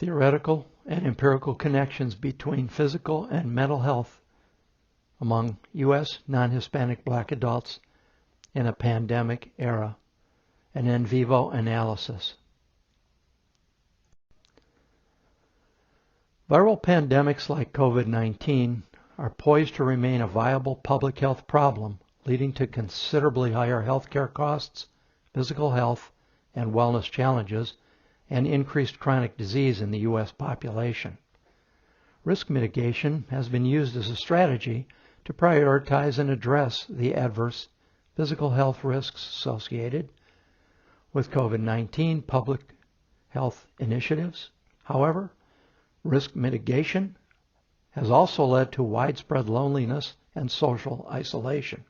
theoretical and empirical connections between physical and mental health among U.S. non-Hispanic black adults in a pandemic era, an NVivo analysis. Viral pandemics like COVID-19 are poised to remain a viable public health problem, leading to considerably higher healthcare costs, physical health and wellness challenges, and increased chronic disease in the U.S. population. Risk mitigation has been used as a strategy to prioritize and address the adverse physical health risks associated with COVID-19 public health initiatives. However, risk mitigation has also led to widespread loneliness and social isolation.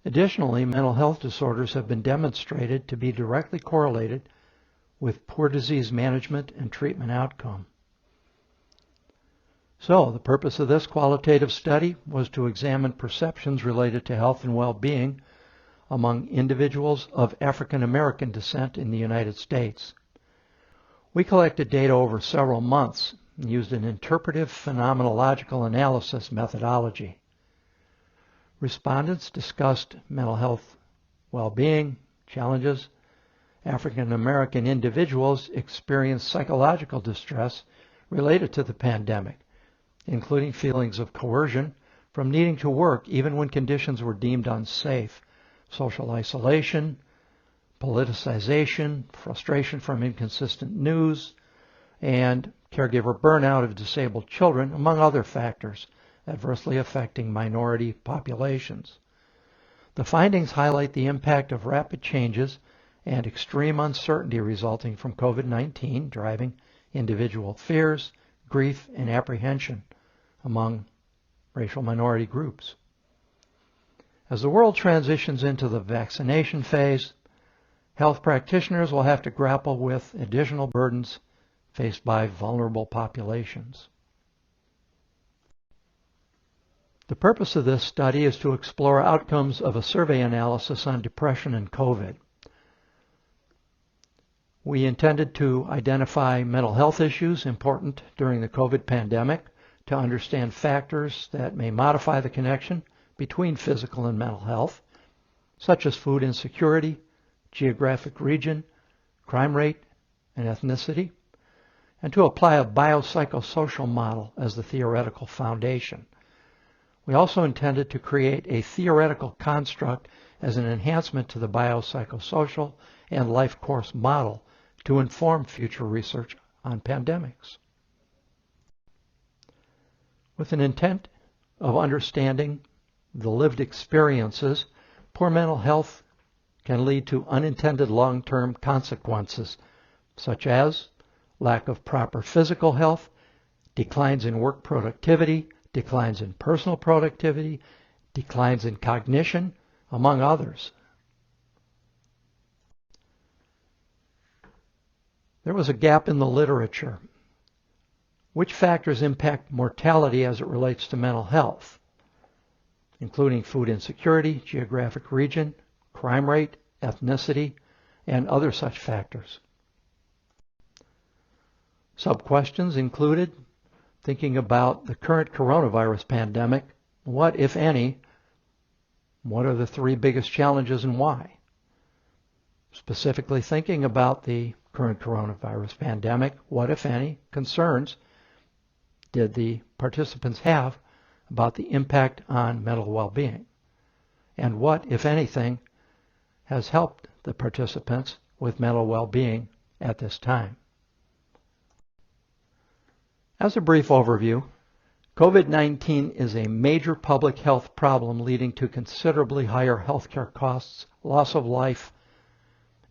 Additionally, mental health disorders have been demonstrated to be directly correlated with poor disease management and treatment outcome. So, the purpose of this qualitative study was to examine perceptions related to health and well-being among individuals of African American descent in the United States. We collected data over several months and used an interpretive phenomenological analysis methodology. Respondents discussed mental health, well-being, challenges. African American individuals experienced psychological distress related to the pandemic, including feelings of coercion from needing to work even when conditions were deemed unsafe, social isolation, politicization, frustration from inconsistent news, and caregiver burnout of disabled children, among other factors adversely affecting minority populations. The findings highlight the impact of rapid changes and extreme uncertainty resulting from COVID-19, driving individual fears, grief, and apprehension among racial minority groups. As the world transitions into the vaccination phase, health practitioners will have to grapple with additional burdens faced by vulnerable populations. The purpose of this study is to explore outcomes of a survey analysis on depression and COVID. We intended to identify mental health issues important during the COVID pandemic, to understand factors that may modify the connection between physical and mental health, such as food insecurity, geographic region, crime rate, and ethnicity, and to apply a biopsychosocial model as the theoretical foundation. We also intended to create a theoretical construct as an enhancement to the biopsychosocial and life course model to inform future research on pandemics. With an intent of understanding the lived experiences, poor mental health can lead to unintended long-term consequences, such as lack of proper physical health, declines in work productivity, declines in personal productivity, declines in cognition, among others. There was a gap in the literature. Which factors impact mortality as it relates to mental health, including food insecurity, geographic region, crime rate, ethnicity, and other such factors? Sub-questions included thinking about the current coronavirus pandemic. What, if any, what are the three biggest challenges and why? Specifically thinking about the current coronavirus pandemic, what, if any, concerns did the participants have about the impact on mental well-being? And what, if anything, has helped the participants with mental well-being at this time? As a brief overview, COVID-19 is a major public health problem leading to considerably higher healthcare costs, loss of life,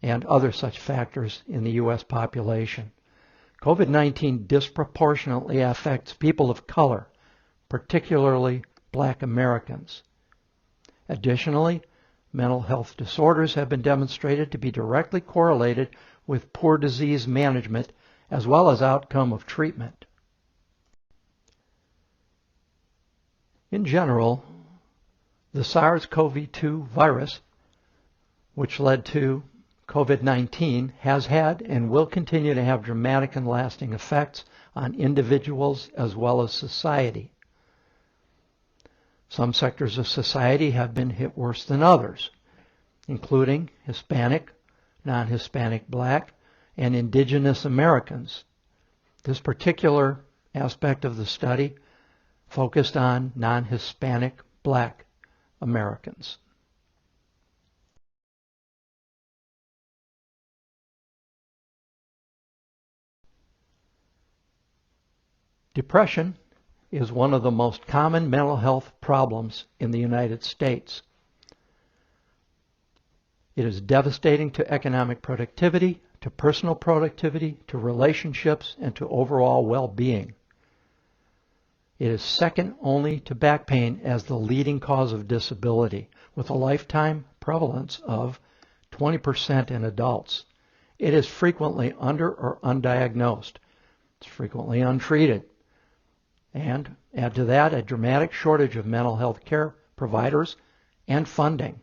and other such factors in the U.S. population. COVID-19 disproportionately affects people of color, particularly Black Americans. Additionally, mental health disorders have been demonstrated to be directly correlated with poor disease management as well as outcome of treatment. In general, the SARS-CoV-2 virus, which led to COVID-19 has had and will continue to have dramatic and lasting effects on individuals as well as society. Some sectors of society have been hit worse than others, including Hispanic, non-Hispanic Black, and Indigenous Americans. This particular aspect of the study focused on non-Hispanic Black Americans. Depression is one of the most common mental health problems in the United States. It is devastating to economic productivity, to personal productivity, to relationships, and to overall well-being. It is second only to back pain as the leading cause of disability, with a lifetime prevalence of 20% in adults. It is frequently under or undiagnosed. It's frequently untreated. And add to that a dramatic shortage of mental health care providers and funding.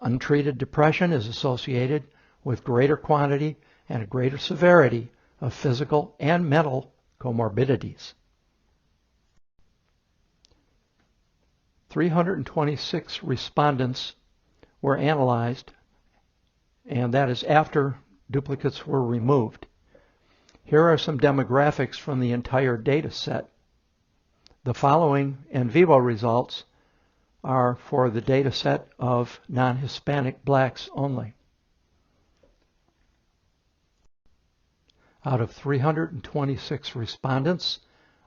Untreated depression is associated with greater quantity and a greater severity of physical and mental comorbidities. 326 respondents were analyzed, and that is after duplicates were removed. Here are some demographics from the entire data set. The following NVivo results are for the data set of non-Hispanic blacks only. Out of 326 respondents,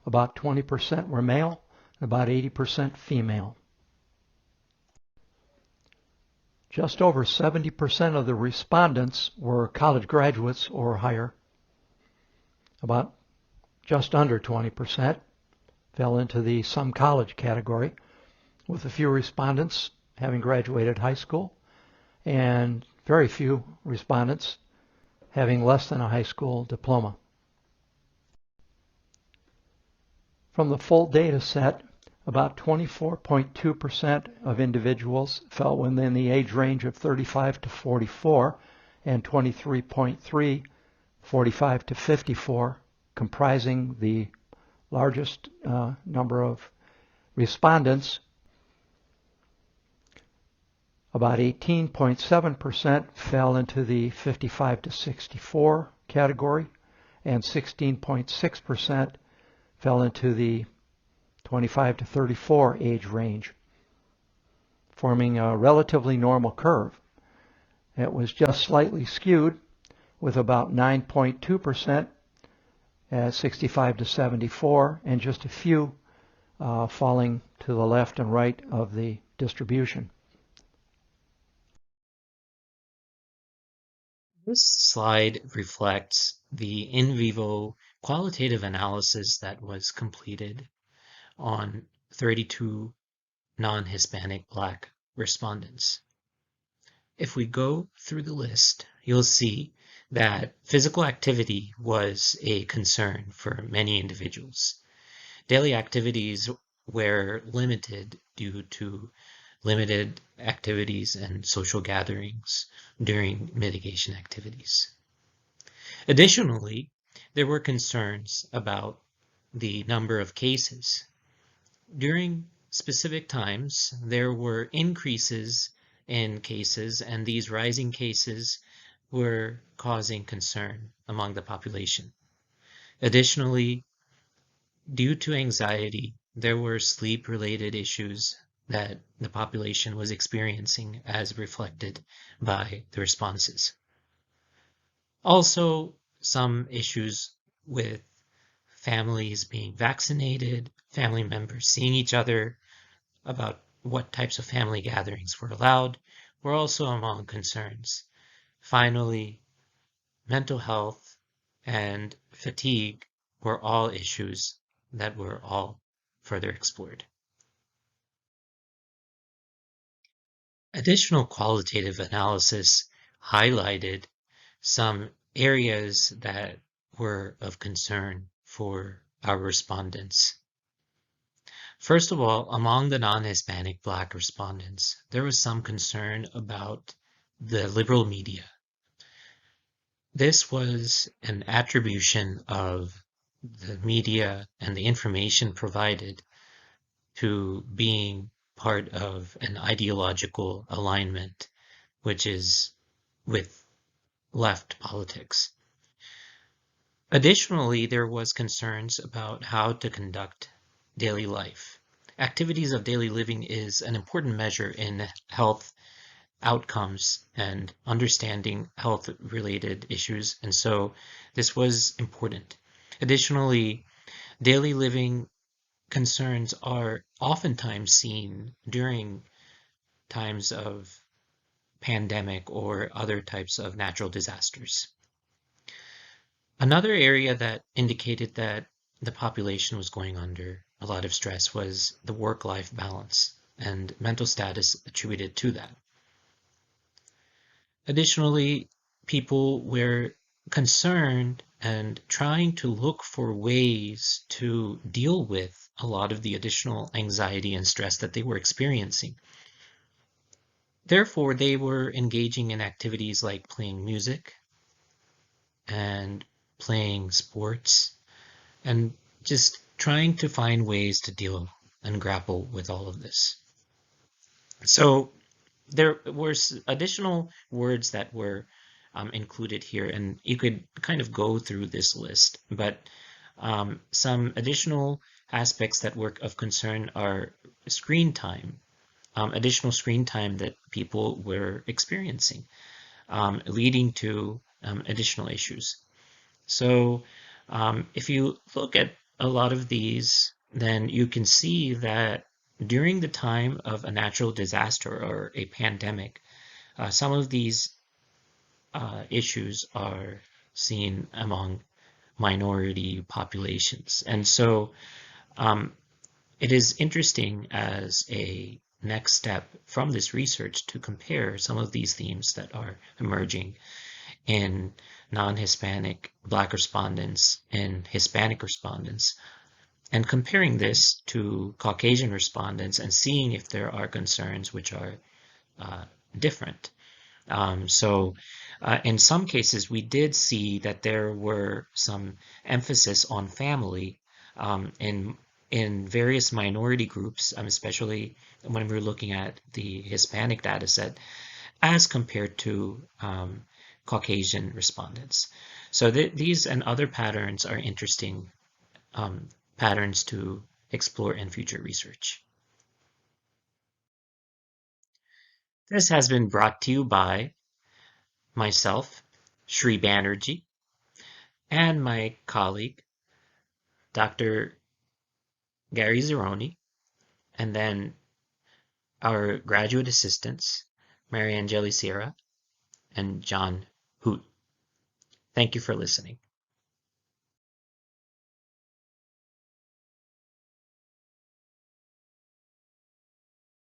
about 20% were male and about 80% female. Just over 70% of the respondents were college graduates or higher. About just under 20% fell into the some college category, with a few respondents having graduated high school and very few respondents having less than a high school diploma. From the full data set, about 24.2% of individuals fell within the age range of 35 to 44, and 23.3% 45 to 54, comprising the largest number of respondents. About 18.7% fell into the 55 to 64 category, and 16.6% fell into the 25 to 34 age range, forming a relatively normal curve. It was just slightly skewed, with about 9.2% at 65 to 74, and just a few falling to the left and right of the distribution. This slide reflects the NVivo qualitative analysis that was completed on 32 non-Hispanic Black respondents. If we go through the list, you'll see that physical activity was a concern for many individuals. Daily activities were limited due to limited activities and social gatherings during mitigation activities. Additionally, there were concerns about the number of cases. During specific times, there were increases in cases, and these rising cases were causing concern among the population. Additionally, due to anxiety, there were sleep-related issues that the population was experiencing as reflected by the responses. Also, some issues with families being vaccinated, family members seeing each other, about what types of family gatherings were allowed, were also among concerns. Finally, mental health and fatigue were all issues that were all further explored. Additional qualitative analysis highlighted some areas that were of concern for our respondents. First of all, among the non-Hispanic Black respondents, there was some concern about the liberal media. This was an attribution of the media and the information provided to being part of an ideological alignment, which is with left politics. Additionally, there was concerns about how to conduct daily life. Activities of daily living is an important measure in health outcomes and understanding health-related issues, and so this was important. Additionally, daily living concerns are oftentimes seen during times of pandemic or other types of natural disasters. Another area that indicated that the population was going under a lot of stress was the work-life balance and mental status attributed to that. Additionally, people were concerned and trying to look for ways to deal with a lot of the additional anxiety and stress that they were experiencing. Therefore, they were engaging in activities like playing music and playing sports and just trying to find ways to deal and grapple with all of this. So there were additional words that were included here, and you could kind of go through this list, but some additional aspects that were of concern are screen time, additional screen time that people were experiencing, leading to additional issues. So if you look at a lot of these, then you can see that during the time of a natural disaster or a pandemic, some of these issues are seen among minority populations. And so it is interesting as a next step from this research to compare some of these themes that are emerging in non-Hispanic Black respondents and Hispanic respondents, and comparing this to Caucasian respondents and seeing if there are concerns which are different. So in some cases, we did see that there were some emphasis on family in various minority groups, especially when we're looking at the Hispanic data set, as compared to Caucasian respondents. So these and other patterns are interesting patterns to explore in future research. This has been brought to you by myself, Sri Banerjee, and my colleague, Dr. Gary Zeroni, and then our graduate assistants, Mary Angeli Sierra and John Hoot. Thank you for listening.